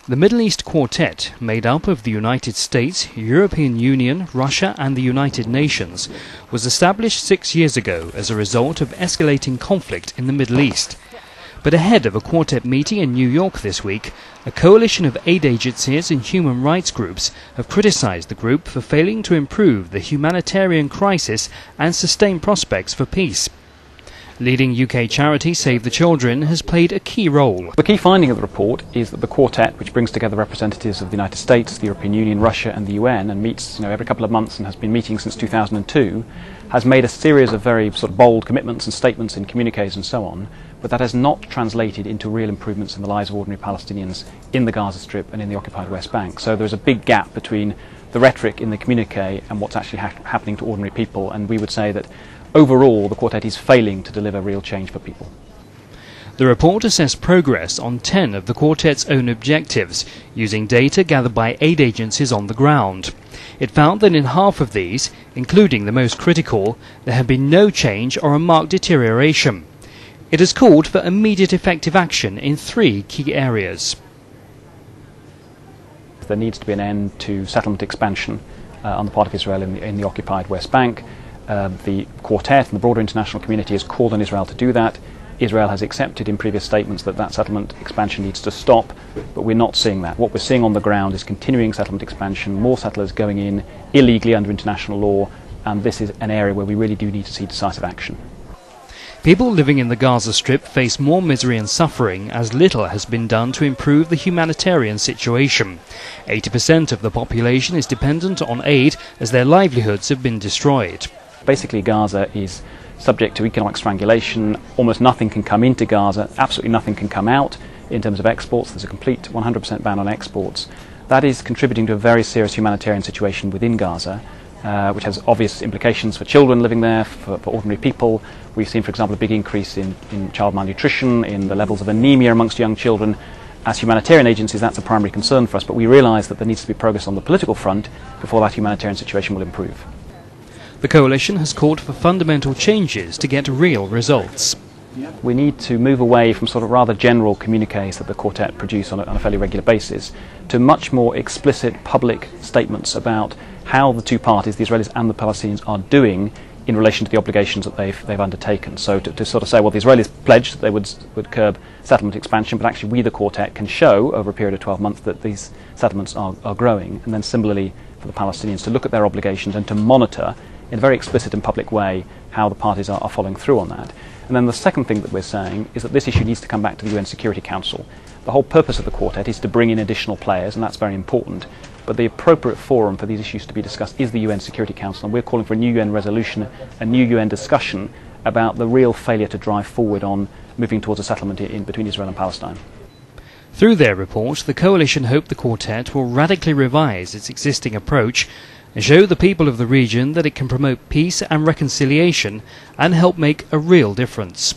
The Middle East Quartet, made up of the United States, European Union, Russia and the United Nations, was established 6 years ago as a result of escalating conflict in the Middle East. But ahead of a Quartet meeting in New York this week, a coalition of aid agencies and human rights groups have criticised the group for failing to improve the humanitarian crisis and sustain prospects for peace. Leading UK charity Save the Children has played a key role. The key finding of the report is that the Quartet, which brings together representatives of the United States, the European Union, Russia and the UN, and meets every couple of months and has been meeting since 2002, has made a series of very bold commitments and statements in communiques and so on, but that has not translated into real improvements in the lives of ordinary Palestinians in the Gaza Strip and in the occupied West Bank. So there's a big gap between the rhetoric in the communique and what's actually happening to ordinary people, and we would say that overall, the Quartet is failing to deliver real change for people. The report assessed progress on 10 of the Quartet's own objectives, using data gathered by aid agencies on the ground. It found that in half of these, including the most critical, there had been no change or a marked deterioration. It has called for immediate effective action in 3 key areas. There needs to be an end to settlement expansion on the part of Israel in the occupied West Bank. The Quartet and the broader international community has called on Israel to do that. Israel has accepted in previous statements that settlement expansion needs to stop, but we're not seeing that. What we're seeing on the ground is continuing settlement expansion, more settlers going in illegally under international law, and this is an area where we really do need to see decisive action. People living in the Gaza Strip face more misery and suffering as little has been done to improve the humanitarian situation. 80% of the population is dependent on aid as their livelihoods have been destroyed. Basically, Gaza is subject to economic strangulation. Almost nothing can come into Gaza, absolutely nothing can come out in terms of exports. There's a complete 100% ban on exports. That is contributing to a very serious humanitarian situation within Gaza, which has obvious implications for children living there, for ordinary people. We've seen, for example, a big increase in child malnutrition, in the levels of anemia amongst young children. As humanitarian agencies, that's a primary concern for us, but we realise that there needs to be progress on the political front before that humanitarian situation will improve. The coalition has called for fundamental changes to get real results. We need to move away from rather general communiques that the Quartet produce on a fairly regular basis to much more explicit public statements about how the two parties, the Israelis and the Palestinians, are doing in relation to the obligations that they've undertaken. So to say, well, the Israelis pledged that they would curb settlement expansion, but actually we, the Quartet, can show over a period of 12 months that these settlements are growing, and then similarly for the Palestinians to look at their obligations and to monitor in a very explicit and public way how the parties are following through on that. And then the second thing that we're saying is that this issue needs to come back to the UN Security Council. The whole purpose of the Quartet is to bring in additional players, and that's very important, but the appropriate forum for these issues to be discussed is the UN Security Council, and we're calling for a new UN resolution, a new UN discussion about the real failure to drive forward on moving towards a settlement in between Israel and Palestine. Through their report, the coalition hope the Quartet will radically revise its existing approach and show the people of the region that it can promote peace and reconciliation and help make a real difference.